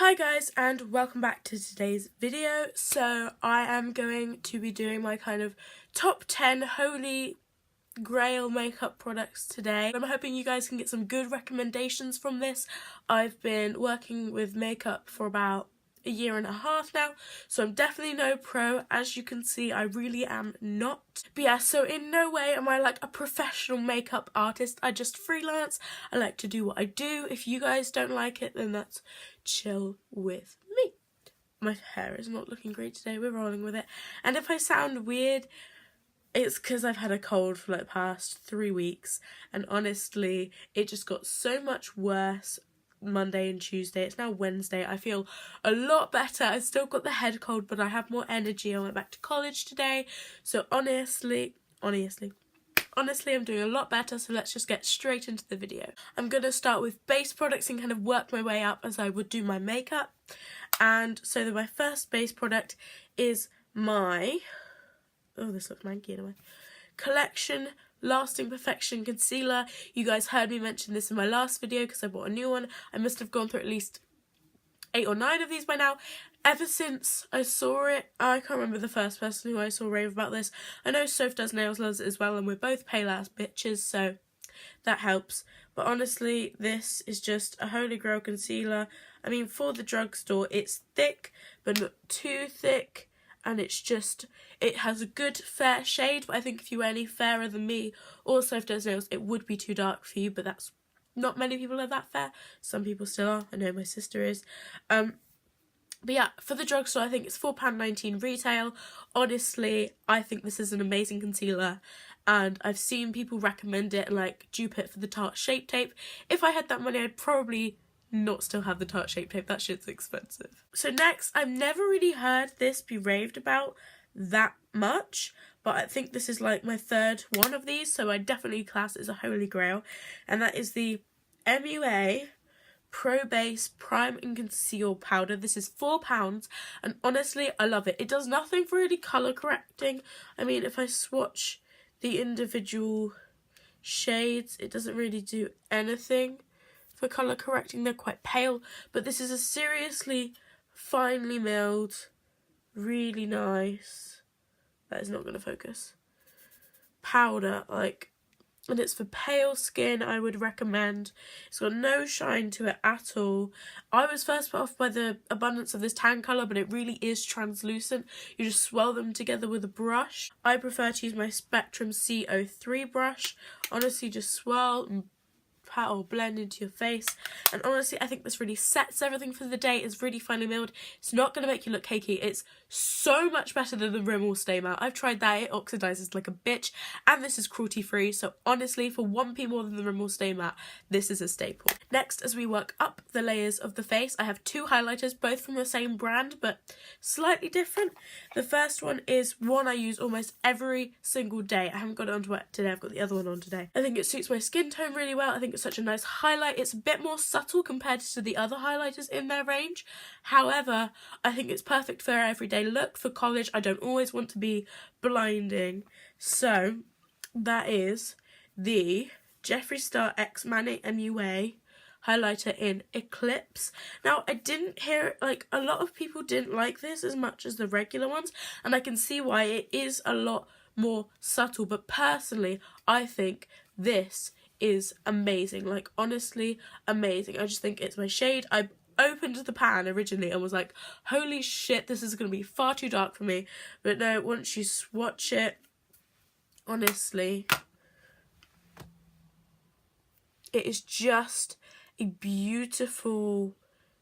Hi guys, and welcome back to today's video. So I am going to be doing my kind of top 10 holy grail makeup products today. I'm hoping you guys can get some good recommendations from this. I've been working with makeup for about a year and a half now, so I'm definitely no pro. As you can see, I really am not. But yeah, so in no way am I like a professional makeup artist. I just freelance. I like to do what I do. If you guys don't like it, then that's chill with me. My hair is not looking great today. We're rolling with it. And if I sound weird, it's because I've had a cold for like the past 3 weeks, and honestly it just got so much worse Monday and Tuesday. It's now Wednesday. I feel a lot better. I've still got the head cold, but I have more energy. I went back to college today, so honestly I'm doing a lot better. So let's just get straight into the video. I'm gonna start with base products and kind of work my way up as I would do my makeup. And so my first base product is my this looks manky anyway. Collection Lasting Perfection Concealer. You guys heard me mention this in my last video because I bought a new one. I must have gone through at least 8 or 9 of these by now. Ever since I saw it, I can't remember the first person who I saw rave about this. I know Soph Does Nails loves it as well, and we're both pale ass bitches, so that helps. But honestly, this is just a holy grail concealer. I mean, for the drugstore, it's thick, but not too thick. And it has a good fair shade, but I think if you were any fairer than me or Soph Does Nails, it would be too dark for you, but that's not many people are that fair. Some people still are. I know my sister is. But yeah, for the drugstore, I think it's £4.19 retail. Honestly, I think this is an amazing concealer, and I've seen people recommend it and like dupe it for the Tarte Shape Tape. If I had that money, I'd probably not still have the Tarte Shape Tape. That shit's expensive. So next, I've never really heard this be raved about that much, but I think this is like my third one of these, so I definitely class it as a holy grail, and that is the MUA Pro Base Prime and Conceal Powder. This is £4, and honestly, I love it. It does nothing for really colour correcting. I mean, if I swatch the individual shades, it doesn't really do anything for colour correcting. They're quite pale, but this is a seriously finely milled, really nice, that is not going to focus, powder, and it's for pale skin. I would recommend. It's got no shine to it at all. I was first put off by the abundance of this tan colour, but it really is translucent. You just swirl them together with a brush. I prefer to use my Spectrum CO3 brush. Honestly, just swirl and pat or blend into your face, and honestly I think this really sets everything for the day. It's really finely milled. It's not going to make you look cakey. It's so much better than the Rimmel Stay Matte. I've tried that. It oxidizes like a bitch, and this is cruelty free, so honestly for 1p more than the Rimmel Stay Matte, this is a staple. Next, as we work up the layers of the face, I have 2 highlighters, both from the same brand but slightly different. The first one is one I use almost every single day. I haven't got it on today, I've got the other one on today. I think it suits my skin tone really well. I think it's such a nice highlight. It's a bit more subtle compared to the other highlighters in their range. However, I think it's perfect for an everyday look. For college, I don't always want to be blinding. So that is the Jeffree Star X Mani MUA highlighter in Eclipse. Now, I didn't hear, a lot of people didn't like this as much as the regular ones, and I can see why. It is a lot more subtle, but personally, I think this is amazing. Honestly amazing. I just think it's my shade. I opened the pan originally and was like, holy shit, this is going to be far too dark for me. But no, once you swatch it, honestly, it is just a beautiful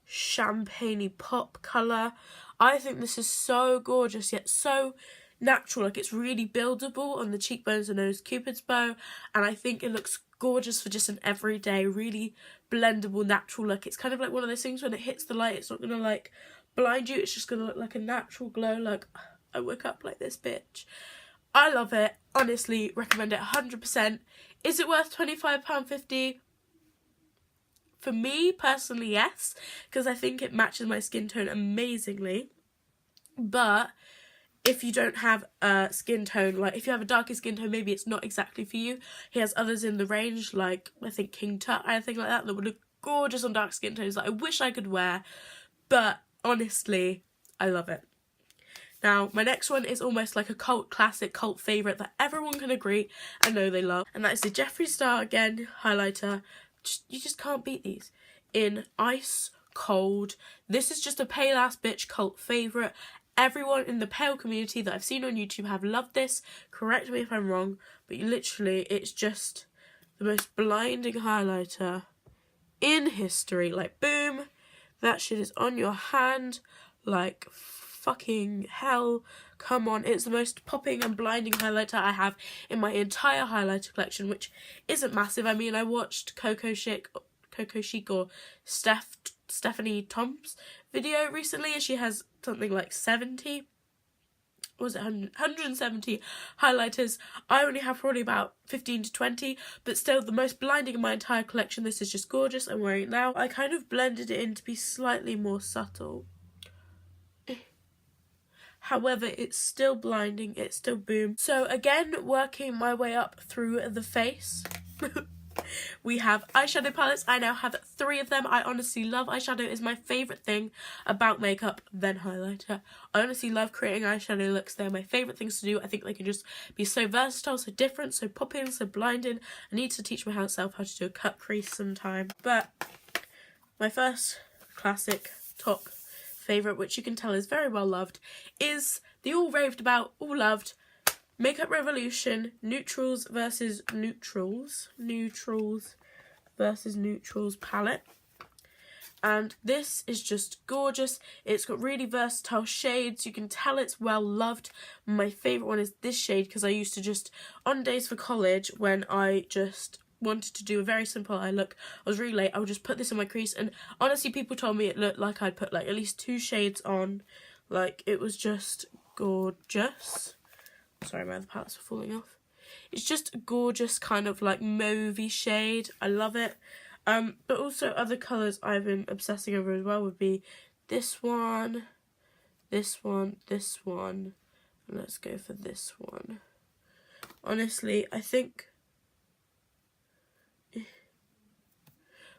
champagne-y pop colour. I think this is so gorgeous, yet so natural. It's really buildable on the cheekbones and nose, Cupid's bow, and I think it looks gorgeous for just an everyday, really blendable, natural look. It's kind of like one of those things when it hits the light, it's not going to blind you, it's just going to look like a natural glow, I woke up like this bitch. I love it. Honestly, recommend it 100%. Is it worth £25.50? For me, personally, yes, because I think it matches my skin tone amazingly. But if you don't have a skin tone, if you have a darker skin tone, maybe it's not exactly for you. He has others in the range, I think King Tut, I think like that would look gorgeous on dark skin tones that I wish I could wear. but honestly, I love it. Now, my next one is almost like a cult classic, cult favourite that everyone can agree and know they love. And that is the Jeffree Star Again highlighter. You just can't beat these. In Ice Cold. This is just a pale ass bitch cult favourite. Everyone in the pale community that I've seen on YouTube have loved this. Correct me if I'm wrong, but literally it's just the most blinding highlighter in history. Like, boom, that shit is on your hand like fucking hell. Come on, it's the most popping and blinding highlighter I have in my entire highlighter collection, which isn't massive. I mean, I watched Coco Chic or Stephanie Tom's video recently, and she has something like 70, was it 170 highlighters. I only have probably about 15 to 20, but still the most blinding in my entire collection. This is just gorgeous. I'm wearing it now. I kind of blended it in to be slightly more subtle. However, it's still blinding, it's still boom. So again, working my way up through the face. We have eyeshadow palettes. I now have 3 of them. I honestly love eyeshadow. It's my favourite thing about makeup, then highlighter. I honestly love creating eyeshadow looks. They're my favourite things to do. I think they can just be so versatile, so different, so popping, so blinding. I need to teach myself how to do a cut crease sometime. But my first classic top favourite, which you can tell is very well loved, is the all raved about, all loved Makeup Revolution Neutrals versus Neutrals palette. And this is just gorgeous. It's got really versatile shades. You can tell it's well loved. My favourite one is this shade, because I used to just, on days for college when I just wanted to do a very simple eye look, I was really late, I would just put this in my crease, and honestly people told me it looked like I'd put like at least 2 shades on. Like, it was just gorgeous. Sorry, my other palettes are falling off. It's just a gorgeous kind of like mauvey shade. I love it. But also other colours I've been obsessing over as well would be this one, this one, this one, and let's go for this one. Honestly, I think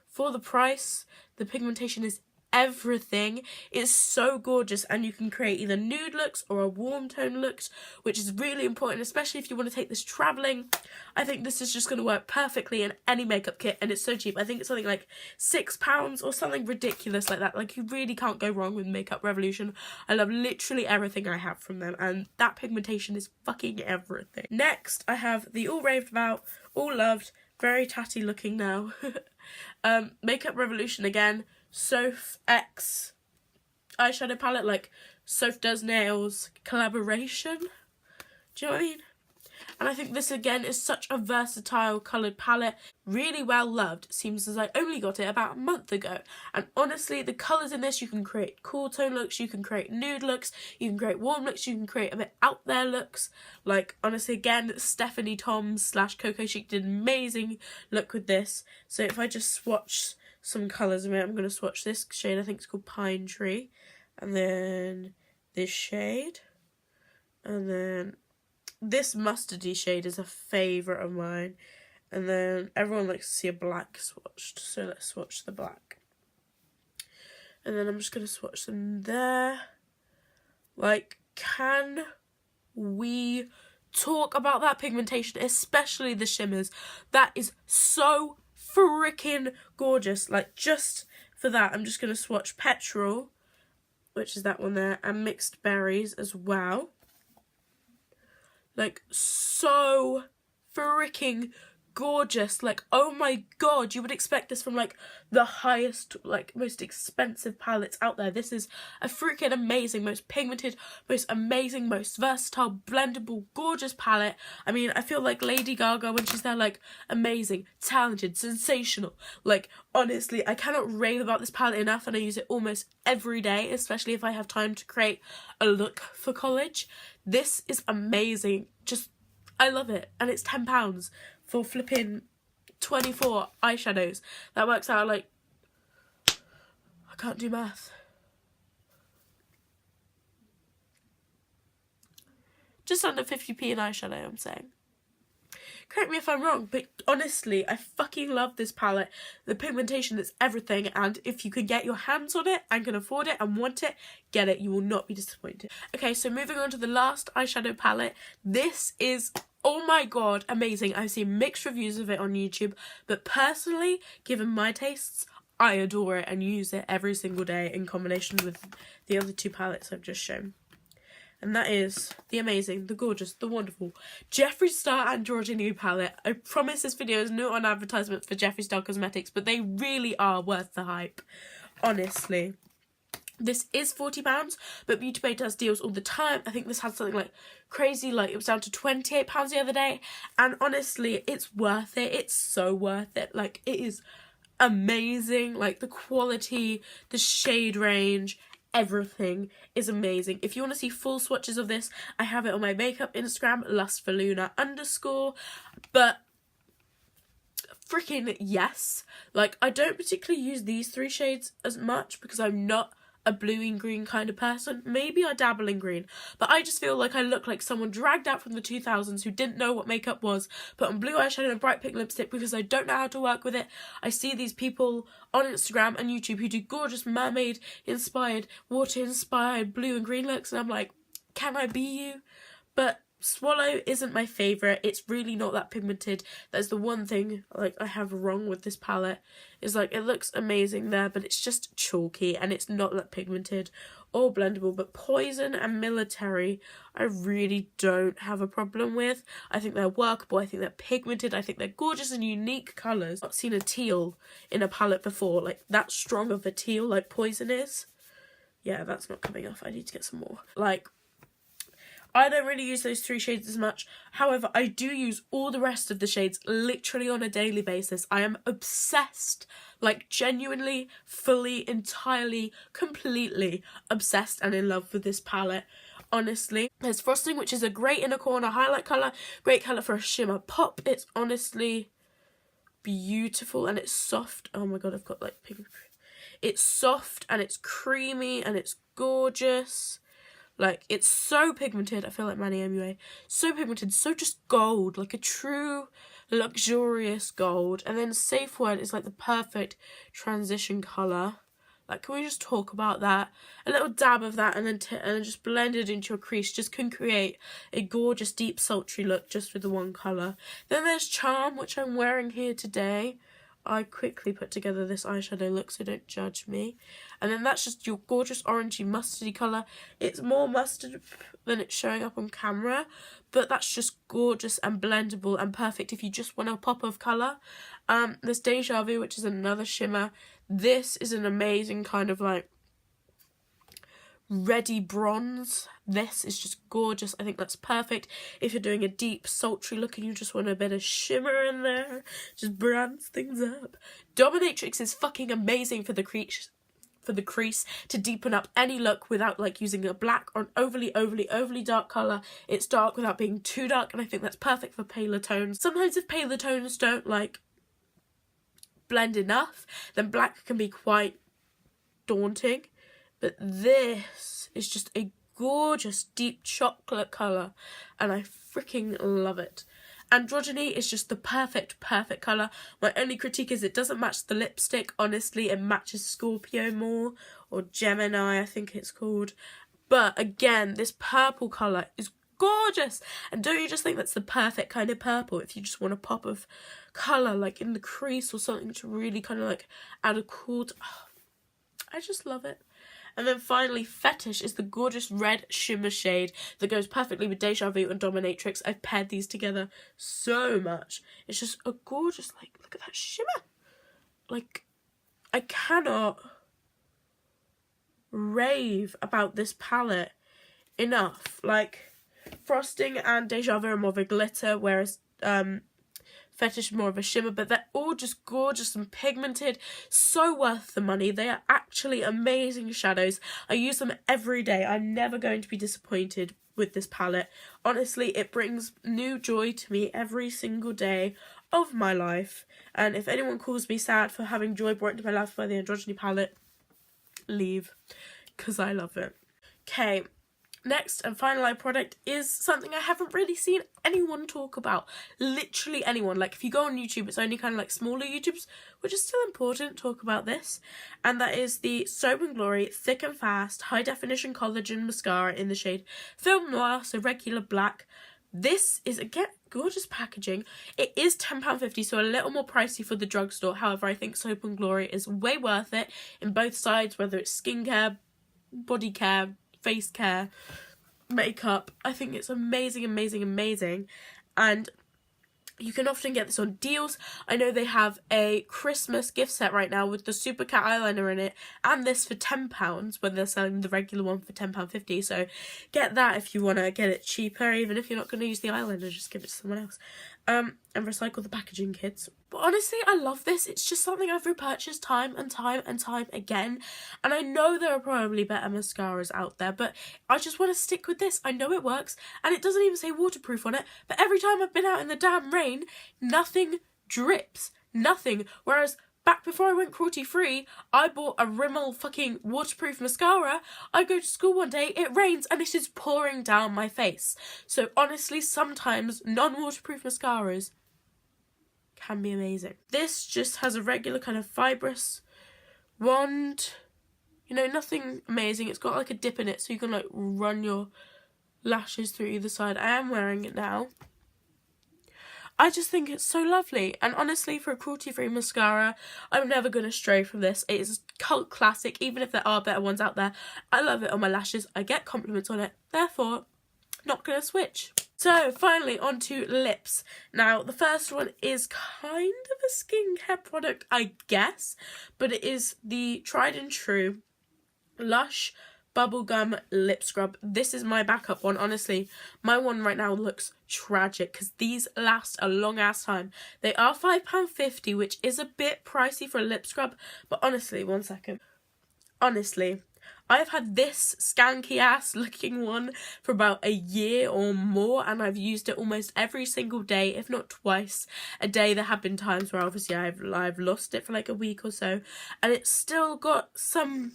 for the price, the pigmentation is everything. It's so gorgeous, and you can create either nude looks or a warm tone looks, which is really important, especially if you want to take this travelling. I think this is just going to work perfectly in any makeup kit, and it's so cheap. I think it's something like £6 or something ridiculous like that. Like, you really can't go wrong with Makeup Revolution. I love literally everything I have from them, and that pigmentation is fucking everything. Next, I have the all raved about, all loved, very tatty looking now, Makeup Revolution again, Soph X eyeshadow palette, like Soph Does Nails collaboration. Do you know what I mean? And I think this again is such a versatile coloured palette, really well loved. Seems as I only got it about a month ago, and honestly the colours in this, you can create cool tone looks, you can create nude looks, you can create warm looks, you can create a bit out there looks. Like, honestly, again, Stephanie Tom's / Coco Chic did an amazing look with this. So if I just swatch some colours of it, I'm going to swatch this shade, I think it's called Pine Tree, and then this shade, and then this mustardy shade is a favourite of mine, and then everyone likes to see a black swatched, so let's swatch the black, and then I'm just going to swatch them there. Like, can we talk about that pigmentation, especially the shimmers? That is so freaking gorgeous. Like, just for that, I'm just going to swatch Petrol, which is that one there, and Mixed Berries as well. Like, so freaking gorgeous. Like, oh my god, you would expect this from like the highest, like most expensive palettes out there. This is a freaking amazing, most pigmented, most amazing, most versatile, blendable, gorgeous palette. I mean, I feel like Lady Gaga when she's there, like, amazing, talented, sensational. Like, honestly, I cannot rave about this palette enough, and I use it almost every day, especially if I have time to create a look for college. This is amazing. Just, I love it. And it's £10 for flipping 24 eyeshadows. That works out like, I can't do math. Just under 50p an eyeshadow, I'm saying. correct me if I'm wrong, but honestly, I fucking love this palette. The pigmentation is everything, and if you can get your hands on it and can afford it and want it, get it. You will not be disappointed. Okay, so moving on to the last eyeshadow palette. This is, oh my god, amazing. I've seen mixed reviews of it on YouTube, but personally, given my tastes, I adore it and use it every single day in combination with the other two palettes I've just shown. And that is the amazing, the gorgeous, the wonderful Jeffree Star Androgyny palette. I promise this video is not an advertisement for Jeffree Star Cosmetics, but they really are worth the hype. Honestly. This is £40, but Beauty Bay does deals all the time. I think this had something like crazy, like it was down to £28 the other day. And honestly, it's worth it. It's so worth it. Like, it is amazing. Like, the quality, the shade range, everything is amazing. If you want to see full swatches of this, I have it on my makeup Instagram, lustforluna_, but freaking yes. Like, I don't particularly use these three shades as much because I'm not a blue and green kind of person. Maybe I dabble in green, but I just feel like I look like someone dragged out from the 2000s who didn't know what makeup was, put on blue eyeshadow and bright pink lipstick because I don't know how to work with it. I see these people on Instagram and YouTube who do gorgeous mermaid inspired, water inspired blue and green looks, and I'm like, can I be you? But Swallow isn't my favourite. It's really not that pigmented. That's the one thing like I have wrong with this palette, is like it looks amazing there, but it's just chalky and it's not that pigmented or blendable. But Poison and Military I really don't have a problem with. I think they're workable, I think they're pigmented, I think they're gorgeous and unique colours. I've not seen a teal in a palette before, like that strong of a teal like Poison is. Yeah, that's not coming off. I need to get some more. Like, I don't really use those three shades as much. However, I do use all the rest of the shades literally on a daily basis. I am obsessed, like genuinely, fully, entirely, completely obsessed and in love with this palette. Honestly, there's Frosting, which is a great inner corner highlight colour. Great colour for a shimmer pop. It's honestly beautiful and it's soft. Oh my god, I've got like pink. It's soft and it's creamy and it's gorgeous. Like, it's so pigmented. I feel like Manny MUA. So pigmented, so just gold. Like a true luxurious gold. And then Safe Word is like the perfect transition colour. Like, can we just talk about that? A little dab of that and then just blend it into your crease. Just can create a gorgeous, deep, sultry look just with the one colour. Then there's Charm, which I'm wearing here today. I quickly put together this eyeshadow look, so don't judge me. And then that's just your gorgeous orangey mustardy colour. It's more mustard than it's showing up on camera, but that's just gorgeous and blendable and perfect if you just want a pop of colour. There's Deja Vu, which is another shimmer. This is an amazing kind of like reddy bronze. This is just gorgeous. I think that's perfect if you're doing a deep sultry look and you just want a bit of shimmer in there, just bronze things up. Dominatrix is fucking amazing for the crease to deepen up any look without like using a black or an overly dark colour. It's dark without being too dark, and I think that's perfect for paler tones. Sometimes if paler tones don't like blend enough, then black can be quite daunting. But this is just a gorgeous deep chocolate colour and I freaking love it. Androgyny is just the perfect colour. My only critique is it doesn't match the lipstick. Honestly, it matches Scorpio more, or Gemini I think it's called. But again, this purple colour is gorgeous. And don't you just think that's the perfect kind of purple if you just want a pop of colour like in the crease or something to really kind of like add a cool... Oh, I just love it. And then finally, Fetish is the gorgeous red shimmer shade that goes perfectly with Deja Vu and Dominatrix. I've paired these together so much. It's just a gorgeous, like, look at that shimmer. Like, I cannot rave about this palette enough. Like, Frosting and Deja Vu are more of a glitter, whereas Fetish more of a shimmer, but they're all just gorgeous and pigmented, so worth the money. They are actually amazing shadows. I use them every day. I'm never going to be disappointed with this palette. Honestly, it brings new joy to me every single day of my life, and if anyone calls me sad for having joy brought into my life by the Androgyny palette, leave, because I love it. Okay, Next and final eye product is something I haven't really seen anyone talk about. Literally anyone. Like, if you go on YouTube, it's only kind of like smaller YouTubers, which is still important, talk about this. And that is the Soap & Glory Thick and Fast High Definition Collagen Mascara in the shade Film Noir, so regular black. This is, again, gorgeous packaging. It is £10.50, so a little more pricey for the drugstore. However, I think Soap & Glory is way worth it in both sides, whether it's skincare, body care, face care, makeup. I think it's amazing, amazing, amazing. And you can often get this on deals. I know they have a Christmas gift set right now with the Super Cat eyeliner in it and this for £10 when they're selling the regular one for £10.50. So get that if you want to get it cheaper, even if you're not going to use the eyeliner, just give it to someone else. And recycle the packaging, kids. But honestly, I love this. It's just something I've repurchased time and time and time again. And I know there are probably better mascaras out there, but I just want to stick with this. I know it works, and it doesn't even say waterproof on it, but every time I've been out in the damn rain, nothing drips. Nothing. Whereas back before I went cruelty-free, I bought a Rimmel fucking waterproof mascara. I go to school one day, it rains, and it is pouring down my face. So honestly, sometimes non-waterproof mascaras can be amazing. This just has a regular kind of fibrous wand. You know, nothing amazing. It's got like a dip in it, so you can like run your lashes through either side. I am wearing it now. I just think it's so lovely, and honestly, for a cruelty-free mascara, I'm never going to stray from this. It is a cult classic, even if there are better ones out there. I love it on my lashes. I get compliments on it, therefore, not going to switch. So, finally, on to lips. Now, the first one is kind of a skincare product, I guess, but it is the tried and true Lush Bubblegum Lip Scrub. This is my backup one. Honestly, my one right now looks tragic because these last a long ass time. They are £5.50, which is a bit pricey for a lip scrub, but honestly, one second. Honestly, I've had this skanky ass looking one for about a year or more, and I've used it almost every single day, if not twice a day. There have been times where obviously I've lost it for like a week or so, and it's still got some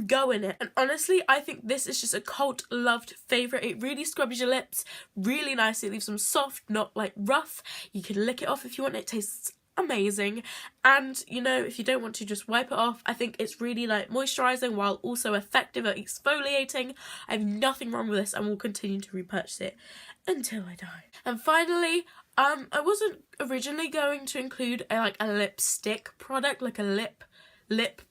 go in it. And honestly, I think this is just a cult loved favourite. It really scrubs your lips really nicely. It leaves them soft, not like rough. You can lick it off if you want. It tastes amazing, and you know, if you don't want to just wipe it off, I think it's really like moisturizing while also effective at exfoliating. I have nothing wrong with this and will continue to repurchase it until I die. And finally, I wasn't originally going to include a lipstick product, like a lip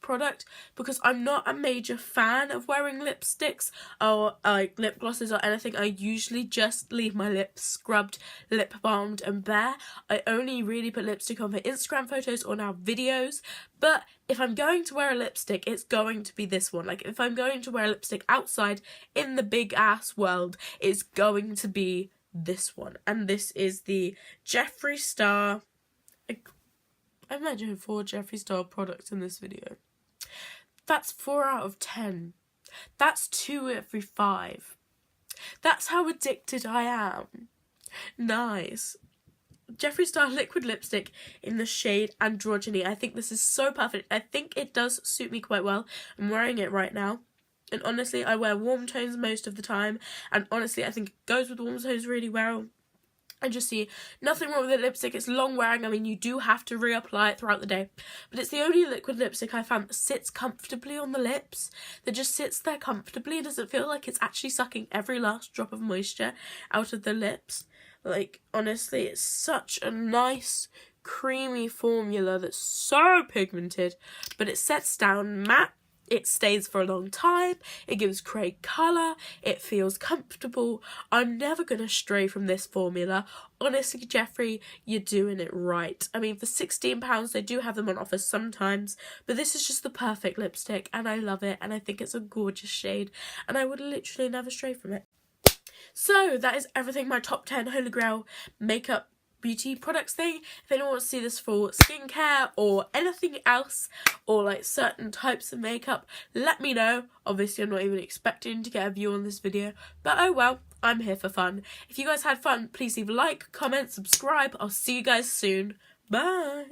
product, because I'm not a major fan of wearing lipsticks or like lip glosses or anything. I usually just leave my lips scrubbed, lip balmed and bare. I only really put lipstick on for Instagram photos or now videos. But if I'm going to wear a lipstick, it's going to be this one. Like, if I'm going to wear a lipstick outside in the big ass world, it's going to be this one. And this is the Jeffree Star. I mentioned 4 Jeffree Star products in this video. That's 4 out of 10. That's 2 every 5. That's how addicted I am. Nice. Jeffree Star liquid lipstick in the shade Androgyny. I think this is so perfect. I think it does suit me quite well. I'm wearing it right now. And honestly, I wear warm tones most of the time. And honestly, I think it goes with warm tones really well. I just see nothing wrong with the lipstick. It's long wearing. I mean, you do have to reapply it throughout the day, but it's the only liquid lipstick I found that sits comfortably on the lips, that just sits there comfortably. It doesn't feel like it's actually sucking every last drop of moisture out of the lips. Like, honestly, it's such a nice creamy formula that's so pigmented, but it sets down matte. It stays for a long time, it gives great colour, it feels comfortable. I'm never going to stray from this formula. Honestly, Jeffree, you're doing it right. I mean, for £16, they do have them on offer sometimes, but this is just the perfect lipstick, and I love it, and I think it's a gorgeous shade, and I would literally never stray from it. So, that is everything, my top 10 Holy Grail makeup beauty products thing. If anyone wants to see this for skincare or anything else, or like certain types of makeup, let me know. Obviously, I'm not even expecting to get a view on this video, but oh well, I'm here for fun. If you guys had fun, please leave a like, comment, subscribe. I'll see you guys soon. Bye.